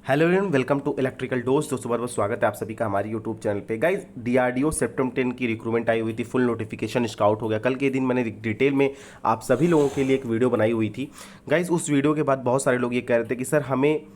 Hello everyone, welcome to electrical dose. दोस्तों बहुत बहुत स्वागत है आप सभी का हमारे यूट्यूब चैनल पे। गाइस, डीआरडीओ सेप्टेम्बर 10 की रिक्रूटमेंट आई हुई थी, फुल नोटिफिकेशन स्काउट हो गया। कल के दिन मैंने डिटेल में आप सभी लोगों के लिए एक वीडियो बनाई हुई थी। गाइस, उस वीडियो के बाद बहुत सारे लोग ये कह रहे थे कि सर हमें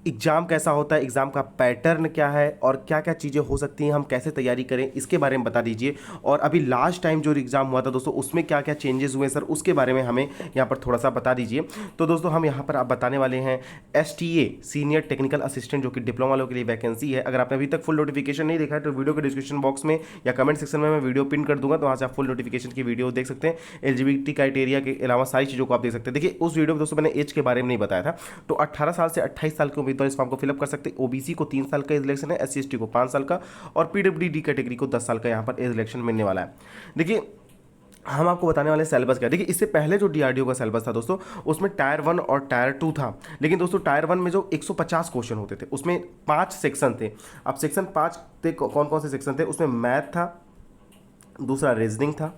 एग्ज़ाम कैसा होता है, एग्ज़ाम का पैटर्न क्या है और क्या क्या चीज़ें हो सकती हैं, हम कैसे तैयारी करें, इसके बारे में बता दीजिए। और अभी लास्ट टाइम जो एग्ज़ाम हुआ था दोस्तों, उसमें क्या क्या चेंजेस हुए सर, उसके बारे में हमें यहाँ पर थोड़ा सा बता दीजिए। तो दोस्तों हम यहाँ पर आप बताने वाले हैं STA सीनियर टेक्निकल असिस्टेंट, जो कि डिप्लोमा वालों के लिए वैकेंसी है। अगर आपने अभी तक फुल नोटिफिकेशन नहीं देखा है तो वीडियो के डिस्क्रिप्शन बॉक्स में या कमेंट सेक्शन में मैं वीडियो पिन कर दूंगा, तो वहाँ से आप फुल नोटिफिकेशन की वीडियो देख सकते हैं। एलिजिबिलिटी क्राइटेरिया के अलावा सारी चीज़ों को आप देख सकते हैं। देखिए, उस वीडियो में दोस्तों मैंने एज के बारे में नहीं बताया था। तो 18 साल से 28 साल के उम्मीदवार इस फॉर्म को फिलअप कर सकते हैं। ओबीसी को 3 साल का एज इलेक्शन है, SC/ST को 5 साल का और पीडब्ल्यूडी कैटेगरी को 10 साल का यहाँ पर एज इलेक्शन मिलने वाला है। देखिए, हम आपको बताने वाले सिलेबस क्या है। देखिए, इससे पहले जो डीआरडीओ का सिलेबस था दोस्तों, उसमें टायर 1 और टायर 2 था। लेकिन दोस्तों टायर 1 में जो 150 क्वेश्चन होते थे, उसमें 5 सेक्शन थे। अब सेक्शन 5 थे, कौन कौन से सेक्शन थे? उसमें मैथ था, दूसरा रीजनिंग था,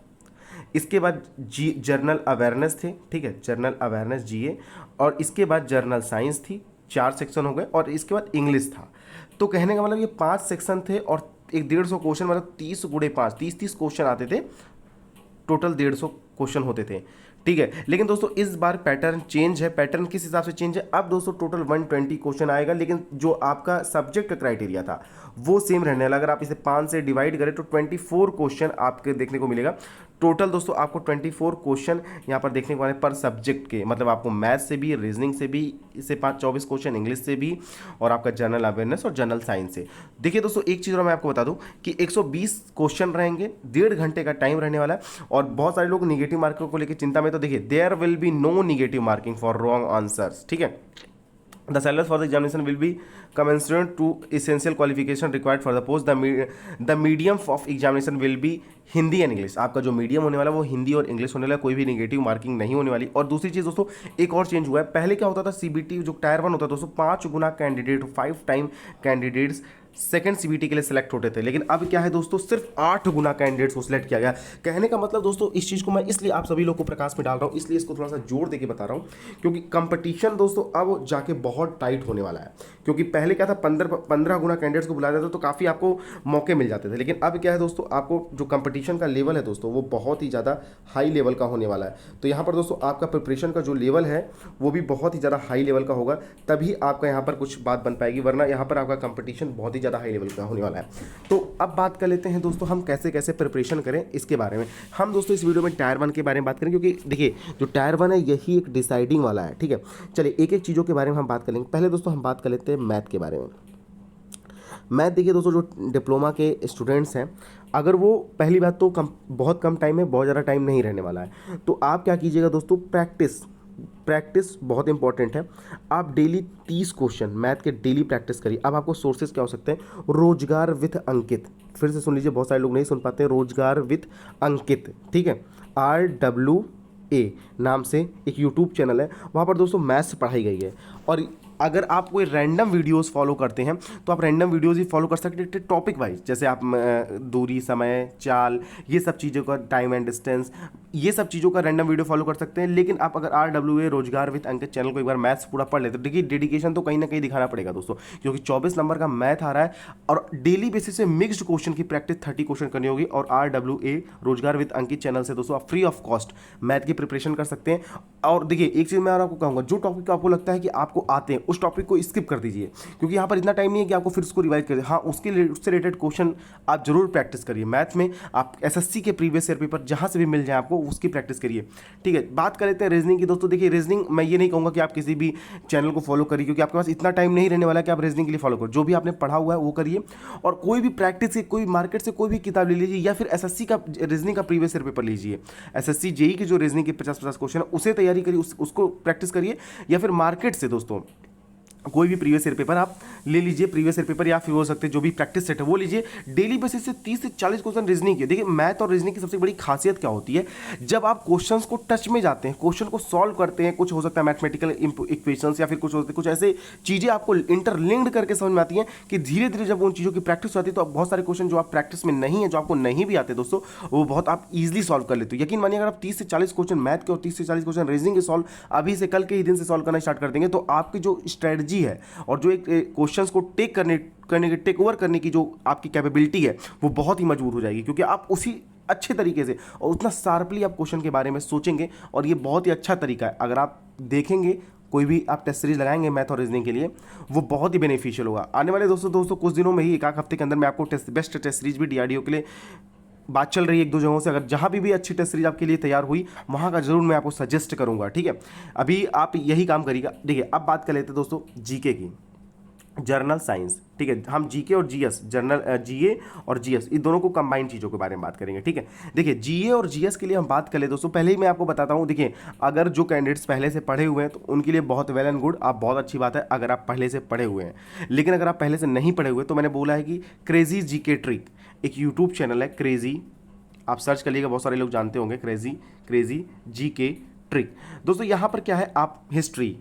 इसके बाद जर्नल अवेयरनेस थे, ठीक है, जर्नल अवेयरनेस GA, और इसके बाद जर्नल साइंस थी। 4 सेक्शन हो गए और इसके बाद इंग्लिश था। तो कहने का मतलब ये 5 सेक्शन थे और एक 150 क्वेश्चन, मतलब 30 गुणे 5, 30 क्वेश्चन आते थे। टोटल 150 क्वेश्चन होते थे, ठीक है। लेकिन दोस्तों इस बार पैटर्न चेंज है। पैटर्न किस हिसाब से चेंज है? अब दोस्तों टोटल 120 क्वेश्चन आएगा, लेकिन जो आपका सब्जेक्ट का क्राइटेरिया था वो सेम रहने वाला। अगर आप इसे 5 से डिवाइड करें तो 24 क्वेश्चन आपके देखने को मिलेगा। टोटल दोस्तों आपको 24 क्वेश्चन यहाँ पर देखने को मिले पर सब्जेक्ट के, मतलब आपको मैथ से भी, रीजनिंग से भी इससे 24 क्वेश्चन, इंग्लिश से भी, और आपका जनरल अवेयरनेस और जनरल साइंस से। देखिए दोस्तों, एक चीज़ और मैं आपको बता दूं कि 120 क्वेश्चन रहेंगे, 1.5 घंटे का टाइम रहने वाला है। और बहुत सारे लोग निगेटिव मार्किंग को लेकर चिंता में, तो देखिए there will be no negative marking for wrong answers, ठीक है। The syllabus for the examination will be commensurate to essential qualification required for the post. The medium of examination will be Hindi and English. आपका जो medium होने वाला है वो हिंदी और English होने वाला है, कोई भी नेगेटिव मार्किंग नहीं होने वाली। और दूसरी चीज़ दोस्तों, एक और चेंज हुआ है। पहले क्या होता था, CBT जो टायर 1 होता था दोस्तों, 5 गुना candidate, 5 time candidates second CBT के लिए सिलेक्ट होते थे। लेकिन अब क्या है दोस्तों, सिर्फ 8 गुना कैंडिडेट्स को सिलेक्ट किया गया। कहने का मतलब दोस्तों, इस चीज़ को मैं इसलिए आप सभी लोग को प्रकाश में डाल रहा हूँ, इसलिए इसको थोड़ा सा जोर देके बता रहा हूँ, क्योंकि कंपटीशन दोस्तों अब जाके बहुत टाइट होने वाला है। क्योंकि पहले क्या था, 15 गुना कैंडिडेट्स को बुलाया जाता था तो काफ़ी आपको मौके मिल जाते थे। लेकिन अब क्या है दोस्तों, आपको जो कंपटीशन का लेवल है दोस्तों, वो बहुत ही ज़्यादा हाई लेवल का होने वाला है। तो यहाँ पर दोस्तों आपका प्रिपरेशन का जो लेवल है वो भी बहुत ही ज़्यादा हाई लेवल का होगा, तभी आपका यहाँ पर कुछ बात बन पाएगी, वरना यहाँ पर आपका कंपटीशन बहुत ही ज़्यादा हाई लेवल का होने वाला है। तो अब बात कर लेते हैं दोस्तों, हम कैसे कैसे प्रिपरेशन करें इसके बारे में। हम दोस्तों इस वीडियो में टायर 1 के बारे में बात करें, क्योंकि देखिए जो टायर 1 है यही एक डिसाइडिंग वाला है, ठीक है। चलिए एक एक चीज़ों के बारे में हम बात कर लेंगे। पहले दोस्तों हम बात कर लेते हैं मैथ के बारे में। मैथ देखिए दोस्तों, जो डिप्लोमा के स्टूडेंट्स हैं, अगर वो, पहली बात तो बहुत कम टाइम है, बहुत ज़्यादा टाइम नहीं रहने वाला है। तो आप क्या कीजिएगा दोस्तों, प्रैक्टिस बहुत इंपॉर्टेंट है। आप डेली 30 क्वेश्चन मैथ के डेली प्रैक्टिस करिए। अब आपको सोर्सेज क्या हो सकते हैं? रोजगार विथ अंकित, फिर से सुन लीजिए, बहुत सारे लोग नहीं सुन पाते हैं। रोजगार विथ अंकित, ठीक है, RWA नाम से एक यूट्यूब चैनल है, वहाँ पर दोस्तों मैथ्स पढ़ाई गई है। और अगर आप कोई रैंडम वीडियोस फॉलो करते हैं तो आप रैंडम वीडियोस ही फॉलो कर सकते हैं टॉपिक वाइज, जैसे आप दूरी, समय, चाल, ये सब चीज़ों का, टाइम एंड डिस्टेंस, ये सब चीज़ों का रैंडम वीडियो फॉलो कर सकते हैं। लेकिन आप अगर RWA रोजगार विद अंकित चैनल को एक बार मैथ्स पूरा पढ़ लेते, देखिए डेडिकेशन तो कहीं ना कहीं दिखाना पड़ेगा दोस्तों, क्योंकि 24 नंबर का मैथ आ रहा है और डेली बेसिस पे मिक्स्ड क्वेश्चन की प्रैक्टिस 30 क्वेश्चन करनी होगी। और RWA रोजगार विद अंकित चैनल से दोस्तों आप फ्री ऑफ कॉस्ट मैथ की प्रिपरेशन कर सकते हैं। और देखिए एक चीज़ मैं और आपको कहूँगा, जो टॉपिक आपको लगता है कि आपको आते हैं उस टॉपिक को स्किप कर दीजिए, क्योंकि यहाँ पर इतना टाइम नहीं है कि आपको फिर उसको रिवाइज करें। हाँ, उससे रिलेटेड क्वेश्चन आप जरूर प्रैक्टिस करिए। मैथ में आप SSC के प्रीवियस ईयर पेपर जहाँ से भी मिल जाए आपको, उसकी प्रैक्टिस करिए, ठीक है। बात कर लेते हैं रीजनिंग की दोस्तों। देखिए रीजनिंग मैं ये नहीं कहूँगा कि आप किसी भी चैनल को फॉलो करिए, क्योंकि आपके पास इतना टाइम नहीं रहने वाला कि आप रीजनिंग के लिए फॉलो करो। जो भी आपने पढ़ा हुआ है वो करिए, और कोई भी प्रैक्टिस की, कोई मार्केट से कोई भी किताब ले लीजिए, या फिर SSC का रीजनिंग का प्रीवियस ईयर पेपर लीजिए। SSC JEE की जो रीजनिंग के 50-50 क्वेश्चन है उसे तैयारी करिए, उसको प्रैक्टिस करिए, या फिर मार्केट से दोस्तों कोई भी प्रीवियस ईयर पेपर आप ले लीजिए, प्रीवियस ईयर पेपर, या फिर हो सकते हैं जो भी प्रैक्टिस सेट है वो लीजिए। डेली बेसिस से 30 से 40 क्वेश्चन रीजनिंग के। देखिए मैथ और रीजनिंग की सबसे बड़ी खासियत क्या होती है, जब आप क्वेश्चंस को टच में जाते हैं, क्वेश्चन को सॉल्व करते हैं, कुछ हो सकता है मैथमेटिकल इक्वेशंस, या फिर कुछ होते हैं कुछ ऐसे चीज़ें आपको इंटरलिंक्ड करके समझ में आती हैं कि धीरे धीरे जब उन चीज़ों की प्रैक्टिस होती है तो बहुत सारे क्वेश्चन जो आप प्रैक्टिस में नहीं है, जो आपको नहीं भी आते दोस्तों, वो बहुत आप ईजिली सॉल्व कर लेते हो। यकीन मानिए, अगर आप 30 से 40 क्वेश्चन मैथ के और 30 से 40 क्वेश्चन रीजनिंग के सॉल्व अभी से, कल के ही दिन से सॉल्व करना स्टार्ट कर देंगे, तो आपकी जो स्ट्रेटजी स्ट्रेटजी है और जो एक क्वेश्चंस को टेक ओवर करने की जो आपकी कैपेबिलिटी है वो बहुत ही मजबूत हो जाएगी, क्योंकि आप उसी अच्छे तरीके से और उतना शार्पली आप क्वेश्चन के बारे में सोचेंगे। और ये बहुत ही अच्छा तरीका है, अगर आप देखेंगे कोई भी आप टेस्ट सीरीज लगाएंगे मैथ और रीजनिंग के लिए, वो बहुत ही बेनिफिशियल होगा। आने वाले दोस्तों कुछ दिनों में ही, एक हफ्ते के अंदर मैं आपको बेस्ट टेस्ट सीरीज भी डीआरडीओ के लिए बात चल रही है एक दो जगहों से, अगर जहाँ भी अच्छी टेस्ट सीरीज आपके लिए तैयार हुई वहाँ का जरूर मैं आपको सजेस्ट करूँगा, ठीक है। अभी आप यही काम करिएगा। देखिए अब बात कर लेते हैं दोस्तों जीके की, जर्नल साइंस, ठीक है। हम जीके और जीएस, जर्नल जीए और जीएस, इन दोनों को कंबाइंड चीज़ों के बारे में बात करेंगे, ठीक है। देखिए जीए और जीएस के लिए हम बात कर ले दोस्तों, पहले ही मैं आपको बताता हूँ। देखिए अगर जो कैंडिडेट्स पहले से पढ़े हुए हैं तो उनके लिए बहुत वेल एंड गुड, आप बहुत अच्छी बात है अगर आप पहले से पढ़े हुए हैं। लेकिन अगर आप पहले से नहीं पढ़े हुए तो मैंने बोला है कि क्रेजी जीके ट्रिक एक यूट्यूब चैनल है, क्रेजी, आप सर्च कर लीजिएगा, बहुत सारे लोग जानते होंगे, क्रेजी जीके ट्रिक। दोस्तों यहाँ पर क्या है, आप history,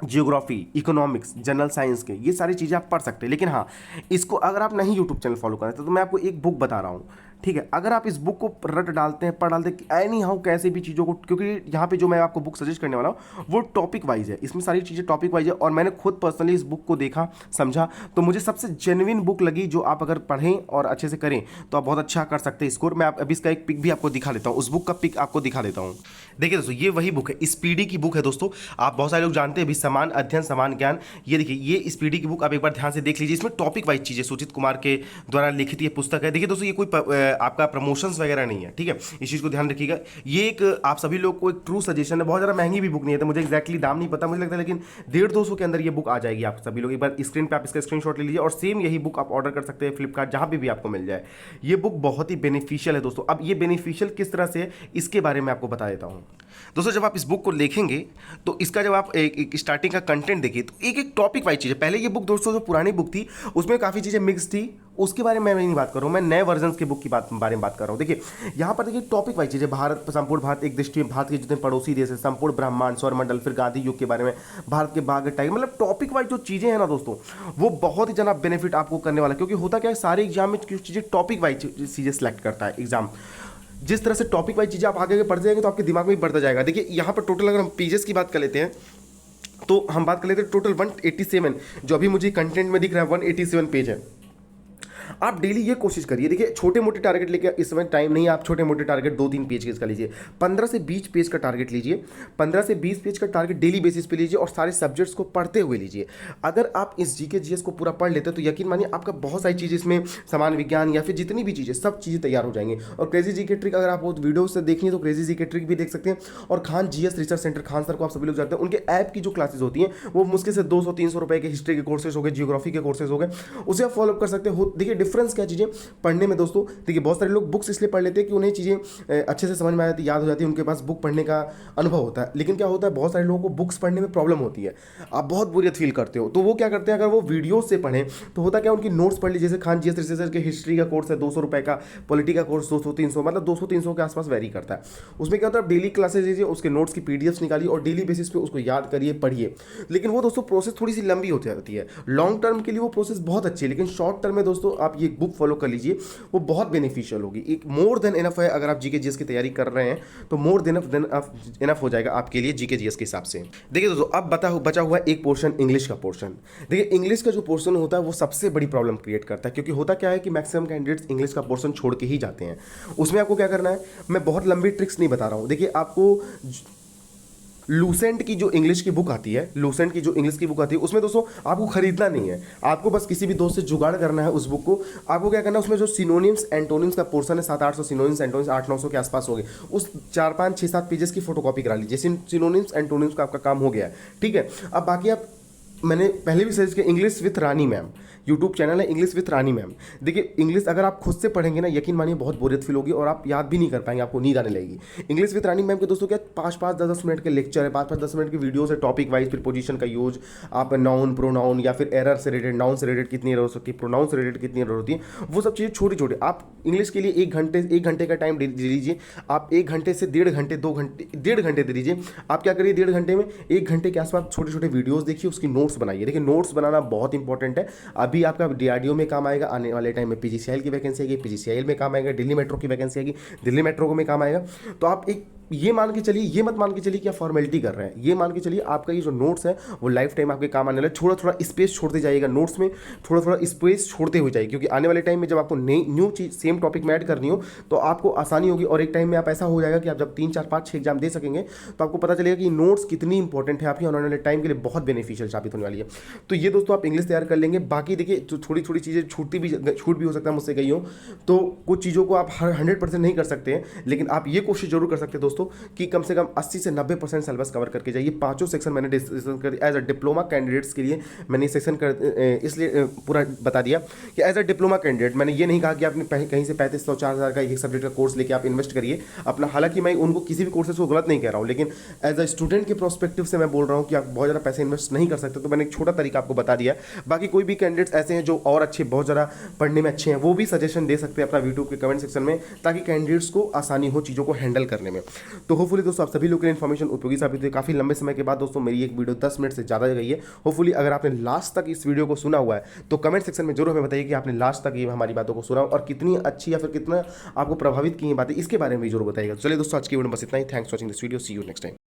geography, economics, general science के ये सारी चीज़ें आप पढ़ सकते हैं। लेकिन हाँ, इसको अगर आप नहीं यूट्यूब चैनल फॉलो करते तो मैं आपको एक बुक बता रहा हूँ, ठीक है। अगर आप इस बुक को रट डालते हैं, पढ़ डालते हैं एनी हाउ कैसे भी चीज़ों को, क्योंकि यहाँ पे जो मैं आपको बुक सजेस्ट करने वाला हूँ वो टॉपिक वाइज है, इसमें सारी चीज़ें टॉपिक वाइज है। और मैंने खुद पर्सनली इस बुक को देखा, समझा, तो मुझे सबसे जेन्युइन बुक लगी, जो आप अगर पढ़ें और अच्छे से करें तो आप बहुत अच्छा कर सकते हैं स्कोर। मैं अभी इसका एक पिक भी आपको दिखा देता हूँ, उस बुक का पिक आपको दिखा देता हूँ। देखिए दोस्तों ये वही बुक है, स्पीडी की बुक है दोस्तों। आप बहुत सारे लोग जानते हैं अभी समान अध्ययन समान ज्ञान, ये देखिए ये स्पीडी की बुक आप एक बार ध्यान से देख लीजिए। इसमें टॉपिक वाइज चीज़ें सुचित कुमार के द्वारा लिखित ये पुस्तक है। देखिए दोस्तों ये कोई आपका प्रमोशंस वगैरह नहीं है, ठीक है, इस चीज़ को ध्यान रखिएगा। ये एक आप सभी लोग को एक ट्रू सजेशन है, बहुत ज़्यादा महंगी भी बुक नहीं है, तो मुझे एक्जैक्टली दाम नहीं पता, मुझे लगता है लेकिन 150-200 के अंदर ये बुक आ जाएगी। आप सभी लोग एक बार स्क्रीन पे आप इसका स्क्रीनशॉट ले लीजिए और सेम यही बुक आप ऑर्डर कर सकते हैं फ्लिपकार्ट, जहाँ पे भी आपको मिल जाए। ये बुक बहुत ही बेनिफिशियल है दोस्तों। अब ये बेनिफिशियल किस तरह से है इसके बारे में आपको बता देता हूँ दोस्तों। जब आप इस बुक को देखेंगे तो इसका जब आप एक स्टार्टिंग का कंटेंट देखिए तो एक एक टॉपिक वाइज चीज़ है। पहले ये बुक दोस्तों जो पुरानी बुक थी उसमें काफ़ी चीज़ें मिक्स थी, उसके बारे में मैं नहीं बात कर रहा हूँ, मैं नए वर्जन की बुक की बारे में बात कर रहा हूँ। देखिए यहाँ पर देखिए टॉपिक वाइज चीज़ें, भारत, संपूर्ण भारत एक दृष्टि में, भारत के जितने पड़ोसी देश है, संपूर्ण ब्रह्मांड, सौरमंडल, फिर गांधी युग के बारे में, भारत के बाघ टाइगर, मतलब टॉपिक वाइज जो चीज़ें हैं ना दोस्तों वो बहुत ही ज़्यादा बेनिफिट आपको करने वाला है। क्योंकि होता क्या है, सारे एग्जाम में कुछ चीज़ें टॉपिक वाइज चीज़ें सेलेक्ट करता है एग्जाम। जिस तरह से टॉपिक वाइज चीज़ें आप आगे पढ़ते जाएंगे तो आपके दिमाग में भी बढ़ता जाएगा। देखिए यहाँ पर टोटल अगर हम पेजेस की बात कर लेते हैं तो हम बात कर लेते हैं टोटल 187, जो अभी मुझे कंटेंट में दिख रहा है 187 पेज है। आप डेली ये कोशिश करिए, देखिए छोटे मोटे टारगेट लेके इस समय टाइम नहीं है, आप छोटे मोटे टारगेट 2-3 पेज के इसका लीजिए, 15 से 20 पेज का टारगेट लीजिए, 15 से 20 पेज का टारगेट डेली बेसिस पे लीजिए और सारे सब्जेक्ट्स को पढ़ते हुए लीजिए। अगर आप इस जीके जीएस को पूरा पढ़ लेते हैं तो यकीन मानिए आपका बहुत सारी चीज़ें इसमें, समान विज्ञान या फिर जितनी भी चीज़ें, सब चीज़ें तैयार हो जाएंगी। और क्रेजी जीके ट्रिक अगर आप वो वीडियो से देखनी है तो क्रेजी जीके ट्रिक भी देख सकते हैं। और Khan GS research centre, Khan sir को आप सभी लोग जानते हैं, उनके ऐप की जो क्लासेस होती हैं वो मुश्किल से 200-300 रुपए के हिस्ट्री के कोर्सेज हो गए, जियोग्राफी के कोर्सेज हो गए, उसे आप फॉलो कर सकते हो। देखिए डिफरेंस क्या चीज़ें पढ़ने में दोस्तों, देखिए बहुत सारे लोग बुक्स इसलिए पढ़ लेते हैं कि उन्हें चीज़ें अच्छे से समझ में आ जाती, याद हो जाती है, उनके पास बुक पढ़ने का अनुभव होता है। लेकिन क्या होता है, बहुत सारे लोगों को बुक्स पढ़ने में प्रॉब्लम होती है, आप बहुत बोरियत फील करते हो, तो वो क्या करते हैं, अगर वो वीडियो से पढ़ें तो होता क्या, उनकी नोट्स पढ़ लीजिए। जैसे खान जीएस रिसर्च के हिस्ट्री का कोर्स है 200 रुपये का, पॉलिटी का कोर्स 200-300, मतलब 200-300 के आसपास वेरी करता है। उसमें क्या होता है, आप डेली क्लासेज लीजिए, उसके नोट्स की पीडीएफ्स निकालिए और डेली बेसिस पे उसको याद करिए, पढ़िए। लेकिन वो दोस्तों प्रोसेस थोड़ी सी लंबी होती जाती है। लॉन्ग टर्म के लिए वो प्रोसेस बहुत अच्छी है, लेकिन शॉर्ट टर्म में दोस्तों आप ये बुक फॉलो कर लीजिए, वो बहुत बेनिफिशियल होगी। एक मोर देन इनफ है, अगर आप जीके जीएस की तैयारी कर रहे हैं तो मोर देन इनफ हो जाएगा आपके लिए जीके जीएस के हिसाब से। देखिए दोस्तों अब बचा हुआ एक पोर्शन, इंग्लिश का पोर्शन। देखिए इंग्लिश का जो पोर्शन होता है वो सबसे बड़ी प्रॉब्लम क्रिएट करता है, क्योंकि होता क्या है कि मैक्सिमम कैंडिडेट्स इंग्लिश का पोर्शन छोड़ के ही जाते हैं। उसमें आपको क्या करना है, मैं बहुत लंबी ट्रिक्स नहीं बता रहा हूँ। देखिए आपको लूसेंट की जो इंग्लिश की बुक आती है, लूसेंट की जो इंग्लिश की बुक आती है, उसमें दोस्तों आपको खरीदना नहीं है, आपको बस किसी भी दोस्त से जुगाड़ करना है उस बुक को। आपको क्या करना है, उसमें जो सिनोनिम्स एंटोनिम्स का पोर्शन है 700-800 सिनोनिम्स एंटोनिम्स 800-900 के आसपास हो गए, उस 4-5-6-7 पेजेस की फोटोकॉपी करा लीजिए। सिनोनिम्स एंटोनिम्स का आपका काम हो गया, ठीक है। अब बाकी आप, मैंने पहले भी सजेस्ट किया English with Rani ma'am, YouTube channel है इंग्लिश विथ रानी मैम। देखिए इंग्लिश अगर आप खुद से पढ़ेंगे ना, यकीन मानिए बहुत बोरियत फील होगी और आप याद भी नहीं कर पाएंगे, आपको नींद आने लगेगी। इंग्लिश विथ रानी मैम के दोस्तों क्या 5-5, 10-10 मिनट के लेक्चर है, 5-5, 10 मिनट की वीडियोस है टॉपिक वाइज, फिर पोजीशन का यूज, आप नाउन, प्रोनाउन या फिर एरर से रिलेटेड, नाउन से रिलेटेड कितनी एरर हो सकती है, प्रोनाउन से रिलेटेड कितनी एरर होती है, वो सब चीज़ें छोटी छोटी। आप इंग्लिश के लिए 1 घंटे का टाइम दे लीजिए, आप 1 घंटे से 1.5 घंटे, 2 घंटे, 1.5 घंटे दे दीजिए। आप क्या करिए, 1.5 घंटे में 1 घंटे के आसपास छोटे छोटे वीडियोज़ देखिए, उसकी नोट्स बनाइए। देखिए नोट्स बनाना बहुत इंपॉर्टेंट है, अभी आपका डीआरडीओ में काम आएगा, आने वाले टाइम में पीजीसीएल की वैकेंसी आएगी, पीजीसीएल में काम आएगा, दिल्ली मेट्रो की वैकेंसी आएगी, दिल्ली मेट्रो को में काम आएगा। तो आप एक ये मान के चलिए, ये मत मान के चलिए कि आप फॉर्मेलिटी कर रहे हैं, ये मान के चलिए आपका ये जो नोट्स है वो लाइफ टाइम आपके काम आने वाला है। थोड़ा थोड़ा स्पेस छोड़ते जाइएगा नोट्स में, थोड़ा थोड़ा स्पेस छोड़ते हुए जाइए, क्योंकि आने वाले टाइम में जब आपको नई न्यू चीज़ सेम टॉपिक में ऐड करनी हो तो आपको आसानी होगी, और एक टाइम में आप ऐसा हो जाएगा कि आप जब 3 4 5 6 एग्जाम दे सकेंगे तो आपको पता चलेगा कि नोट्स कितनी इंपॉर्टेंट है, आपकी आने वाले टाइम के लिए बहुत बेनिफिशियल साबित होने वाली है। तो ये दोस्तों आप इंग्लिश तैयार कर लेंगे। बाकी देखिए जो थोड़ी थोड़ी चीज़ें छूट भी हो सकता है मुझसे कही हो, तो कुछ चीज़ों को आप 100% नहीं कर सकते हैं, लेकिन आप ये कोशिश जरूर कर सकते हैं दोस्तों कि कम से कम 80 से 90% सिलेबस कवर करके जाइए। पांचों सेक्शन मैंने डिस्कस कर एज अ डिप्लोमा कैंडिडेट्स के लिए मैंने ये सेक्शन कर इसलिए पूरा बता दिया कि एज अ डिप्लोमा कैंडिडेट मैंने ये नहीं कहा कि आपने कहीं से 3500 4000 का एक सब्जेक्ट का कोर्स लेके आप इन्वेस्ट करिए अपना। हालांकि मैं उनको किसी भी कोर्सेज को गलत नहीं कह रहा हूँ, लेकिन एज अ स्टूडेंट के प्रोस्पेक्टिव से मैं बोल रहा हूँ कि आप बहुत ज़्यादा पैसे इन्वेस्ट नहीं कर सकते, तो मैंने एक छोटा तरीका आपको बता दिया। बाकी कोई भी कैंडिडेट्स ऐसे हैं जो और अच्छे, बहुत ज़्यादा पढ़ने में अच्छे हैं, वो भी सजेशन दे सकते हैं अपना यूट्यूब के कमेंट सेक्शन में, ताकि कैंडिडेट्स को आसानी हो चीज़ों को हैंडल करने में। तो होपफुली दोस्तों आप सभी लोग के लिए इन्फॉर्मेशन उपयोगी साबित हुई। काफ़ी लंबे समय के बाद दोस्तों मेरी एक वीडियो 10 मिनट से ज़्यादा गई है। होपफुली अगर आपने लास्ट तक इस वीडियो को सुना हुआ है तो कमेंट सेक्शन में जरूर हमें बताइए कि आपने लास्ट तक ये हमारी बातों को सुना और कितनी अच्छी या फिर कितना आपको प्रभावित की बातें, इसके बारे में भी जरूर बताइएगा। चलिए दोस्तों आज की वीडियो में बस इतना ही। Thanks for watching this video, see you next time.